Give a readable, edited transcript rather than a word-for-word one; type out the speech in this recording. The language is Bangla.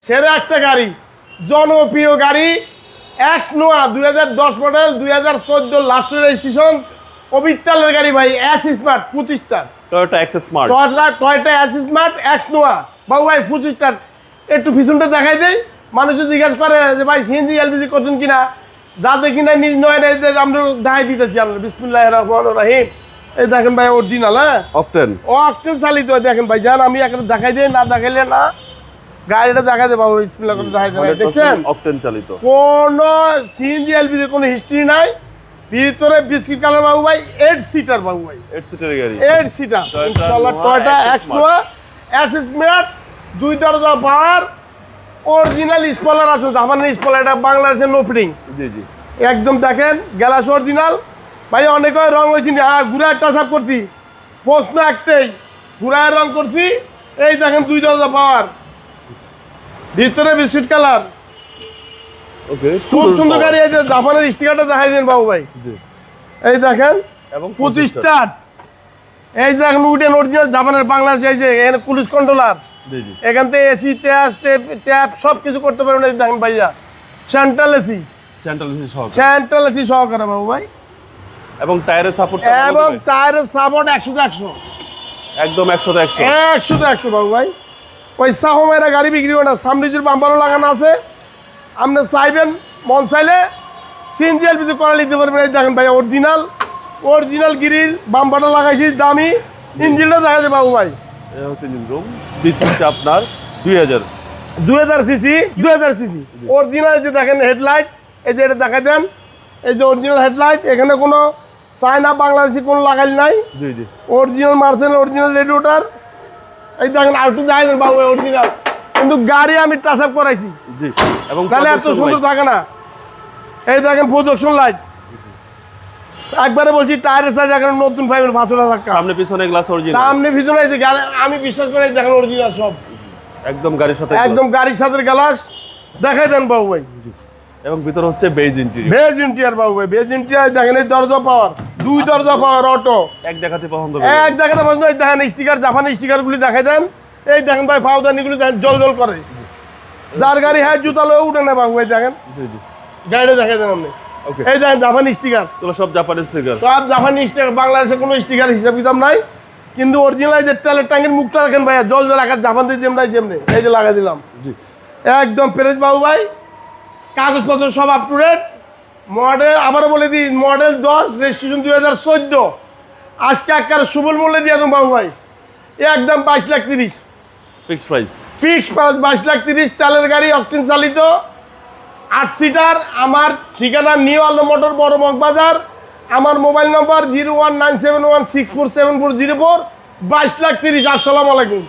সেরা একটা গাড়ি, জনপ্রিয় গাড়ি, এক্স নোয়া 2010 মডেল, 2014 লাস্টের রেজিস্ট্রেশন, অবিত্তালের গাড়ি ভাই, এস স্মার্ট 25টা, Toyota X smart, Toyota S smart X Noah বাবু ভাই 25টা। একটু পিছনটা দেখাই দেই, মানুষ যদি জিজ্ঞাসা করে যে ভাই সিএনজি এলপিজি করছেন কিনা, যা দেখি না নিজ নয় আমরা দেখাই দিতেছি। আমরা বিসমিল্লাহির রহমানির রহিম। এই দেখেন ভাই অরিজিনাল, হ্যাঁ অকটেন অকটেন চালিত। দেখেন ভাই যান, আমি একটা দেখাই দিই, না দেখাইলে না গাড়িটা দেখা যায় বাবু, বিসমিল্লাহ করে দেখাই দেয়। দেখছেন অকটেন চালিত, কোন সিএনজি এলপিজি কোনো হিস্ট্রি নাই। ভিতরে বিস্কিট কালার বাবু ভাই, 8 সিটার বাবু ভাই, 8 সিটারের গাড়ি, 8 সিটার ইনশাআল্লাহ। টয়োটা এক্স নোয়া এস স্মার্ট, 2 দরজা পাওয়ার, অরিজিনাল স্পয়লার আছে, জাপানের স্পয়লার, এটা বাংলাদেশের নো ফিটিং। জি জি একদম দেখেন গ্লাস অরিজিনাল ভাই। অনেক রং হয়েছি, হ্যাঁ ঘুরায় টাচ আপ করছি, প্রশ্ন একটাই, ঘুরায় রং করছি। এই দেখেন 2 দরজা পাওয়ার, ভিতরে বিস্কিট কালার, ওকে খুব সুন্দর গাড়ি। এই যে জাপানের স্টিকারটা দেখাই দিন বাবু ভাই, জি এই দেখেন এবং 25টা। এই দেখেন উডেন অরিজিনাল জাপানের, বাংলাদেশ। এই যে এখানে পুলিশ কন্ট্রোলার, জি জি এখান থেকে এসি ট্যাপ সব কিছু করতে পারবেন। এই দেখেন ভাইয়া সেন্ট্রাল এসি, সেন্ট্রাল এসি সহকারে বাবু ভাই। এবং টায়ারের সাপোর্ট, এবং টায়ারের সাপোর্ট 100-100, একদম 100-100, 100-100 বাবু ভাই। ওই সাহমেরা গাড়ি বিক্রি করে না, সামনে যে বাম্পারও লাগানো আছে, আপনি চাইবেন মন চাইলে সিএনজি এলপিজি করা নিতে পারবেন। এই দেখেন ভাই অরিজিনাল গিরিল বাম্পারটা লাগাইছি, দামি। ইঞ্জিনটা দেখা যায় বাবু ভাই, এটা হচ্ছে ইঞ্জিন রুম। সিসি হচ্ছে আপনার 2000 সিসি, 2000 সিসি অরিজিনাল। যে দেখেন হেডলাইট, এই যে এটা দেখা দেন, এই যে অরিজিনাল হেডলাইট, এখানে কোনো চায়না বাংলাদেশি কোনো লাগাইল নাই, জি জি অরিজিনাল মার্সেল, অরিজিনাল রেডিওটার। এই দেখেন আউটু যায় না বাবু অরিজিনাল, কিন্তু গাড়ি আমি টাচ আপ করাইছি, জি এবং তাহলে এত সুন্দর থাকে না। এই দেখেন প্রজেকশন লাইট, একবারে বলছি টায়ারের সাইজ এখন নতুন পাইবেন 500 টাকা। সামনে পিছনে গ্লাস অরিজিনাল, সামনে পিছনে এই যে আমি বিশ্বাস করি দেখেন অরিজিনাল সব, একদম গাড়ির সাথে, একদম গাড়ির সাথে গ্লাস দেখাই দেন বাবু ভাই। এবং ভিতরে হচ্ছে বেজ ইন্টেরিয়র, বেজ ইন্টিরিয়র বাবু ভাই, বেজ ইন্টিরিয়র দেখেন। এই দরজা পাওয়ার, 2 দরজা পাওয়ার অটো, এক দেখাতে পছন্দ এক দেখাতে পছন্দ। এই দেখেন স্টিকার, জাপানি স্টিকারগুলি দেখাই দেন। এই দেখেন ভাই পাউদানিগুলি দেখেন জল জল করে, যার গাড়ি হ্যাঁ জুতা লয়ে উঠে না বাবু ভাই। দেখেন জি জি গাড়িটা দেখাই দেন আপনি, ওকে। এই দেখেন জাপানি স্টিকার, এগুলো সব জাপানিজ স্টিকার, সব জাপানি স্টিকার। বাংলাদেশে কোনো স্টিকার হিসাব কিতাব নাই, কিন্তু অরিজিনাল যে তেলের ট্যাঙ্কের মুখটা দেখেন ভাইয়া, জল জল আকার জাপান দিয়ে যেমন যেমনি, এই যে লাগাই দিলাম। জি একদম ফ্রেশ বাবু ভাই, কাগজপত্র সব আপ টু ডেট। মডেল আবারও বলে দিই, মডেল 10, রেজিস্ট্রেশন 2014। আজকে একবার সুবল মূল্যে দিয়ে দেবো বাবু ভাই, একদম 22,30,000 ফিক্সড প্রাইস, ফিক্স প্রাইস 22,30,000। তেলের গাড়ি, অকটেন চালিত, 8 সিটার। আমার ঠিকানা নিউ আলো মোটর, বড় মগবাজার। আমার মোবাইল নম্বর 01971647404। 22,30,000। আসসালামু আলাইকুম।